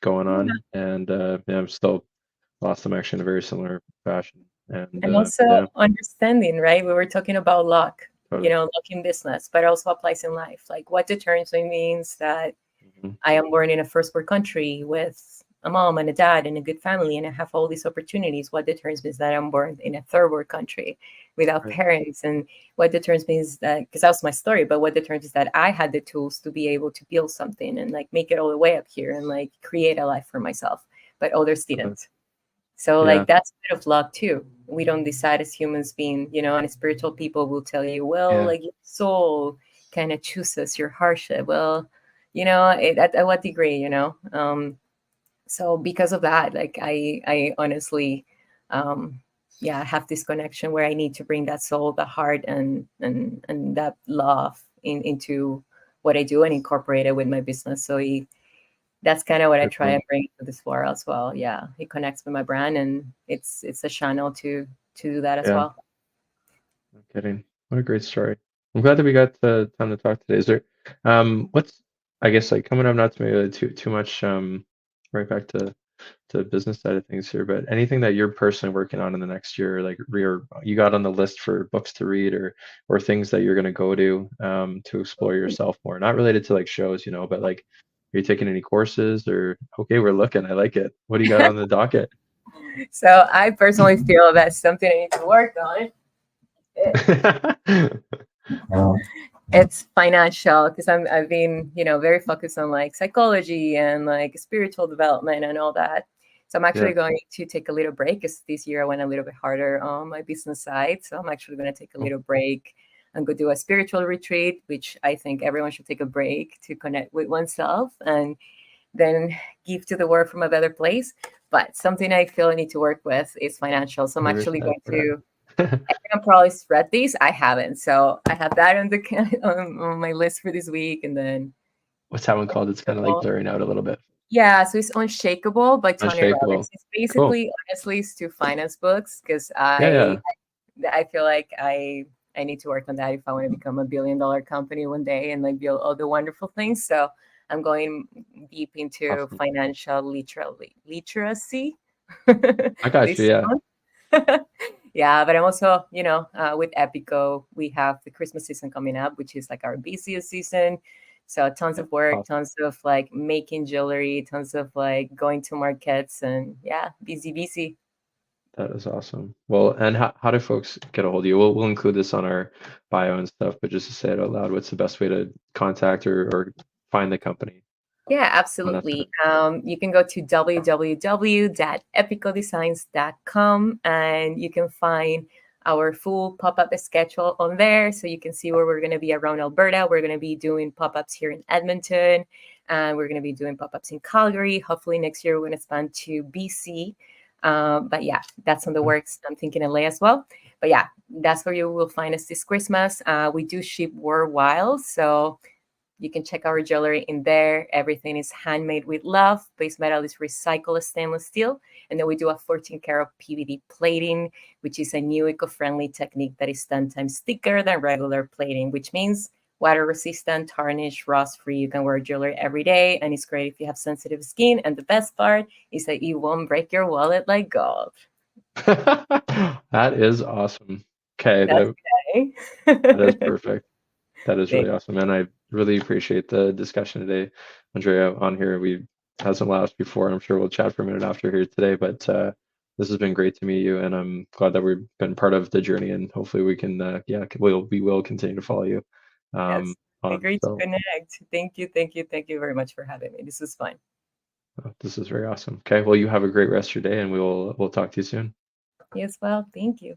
going Yeah. on. And yeah, I'm still lost them actually in a very similar fashion. And And also yeah, understanding, right? We were talking about luck, totally. luck in business, but also applies in life. Like what determines me means that Mhm. I am born in a first world country with a mom and a dad and a good family, and I have all these opportunities. What determines me is that I'm born in a third world country without Right. parents. And what determines me is that, because that was my story, but what determines is that I had the tools to be able to build something and like make it all the way up here and like create a life for myself, but others Totally. didn't. So Yeah. like that's a bit of luck too. We don't decide as humans being, and spiritual people will tell you, well, Yeah. like your soul kind of chooses your hardship. Well, at what degree, so because of that, like I honestly, yeah, have this connection where I need to bring that soul, the heart, and that love into what I do and incorporate it with my business. So that's kind of what I Very try cool. and bring to this floor as well. Yeah, it connects with my brand, and it's a channel to do that as Yeah, well. no kidding. What a great story. I'm glad that we got the time to talk today. Is there, what's, I guess, like coming up, not to maybe too much, right back to the business side of things here, but anything that you're personally working on in the next year, like you got on the list for books to read or things that you're going to go to explore yourself more, not related to like shows, but like, are you taking any courses or okay, we're looking, I like it. What do you got on the docket? So I personally feel that's something I need to work on. It's financial because I've been very focused on like psychology and like spiritual development and all that. So I'm actually Yeah. going to take a little break because this year I went a little bit harder on my business side. So I'm actually going to take a Cool. little break and go do a spiritual retreat, which I think everyone should take a break to connect with oneself and then give to the world from a better place. But something I feel I need to work with is financial. So I'm actually 100%. going to Yeah. I probably read these. I haven't, so I have that on the on my list for this week, and then What's that one called? It's kind of like blurring out a little bit. yeah, so it's Unshakable by Tony Unshakable. Robbins. It's Cool. basically, honestly, it's to finance books because Yeah, yeah. I feel like I need to work on that if I want to become a billion-dollar company one day and like build all the wonderful things. So I'm going deep into Awesome. financial literacy I got you. this Yeah. month. Yeah, but I'm also, with Epico, we have the Christmas season coming up, which is like our busiest season. So tons Yeah. of work, Awesome. tons of like making jewelry, tons of like going to markets, and yeah, busy, busy. That is awesome. Well, and how do folks get a hold of you? We'll include this on our bio and stuff, but just to say it out loud, what's the best way to contact or find the company Yeah, on that side? absolutely. You can go to www.epicodesigns.com and you can find our full pop up schedule on there. So you can see where we're going to be around Alberta. We're going to be doing pop ups here in Edmonton, and we're going to be doing pop ups in Calgary. Hopefully, next year, we're going to expand to BC. But yeah, that's on the works. I'm thinking LA as well. But yeah, that's where you will find us this Christmas. We do ship worldwide. So you can check our jewelry in there. Everything is handmade with love. Base metal is recycled stainless steel. And then we do a 14 karat PVD plating, which is a new eco-friendly technique that is 10 times thicker than regular plating, which means water resistant, tarnish, rust free. You can wear jewelry every day. And it's great if you have sensitive skin. And the best part is that it won't break your wallet like gold. That is awesome. Okay, That's that is okay. perfect. That is really awesome, and I really appreciate the discussion today, Andrea, on here. We've had some laughs before. I'm sure we'll chat for a minute after here today, but this has been great to meet you, and I'm glad that we've been part of the journey, and hopefully we can, yeah, we will continue to follow you. Yes. On Great to so connect. Thank you. Thank you. Thank you very much for having me. This was fun. this is very awesome. Okay, well, you have a great rest of your day, and we'll talk to you soon. You as well. Thank you.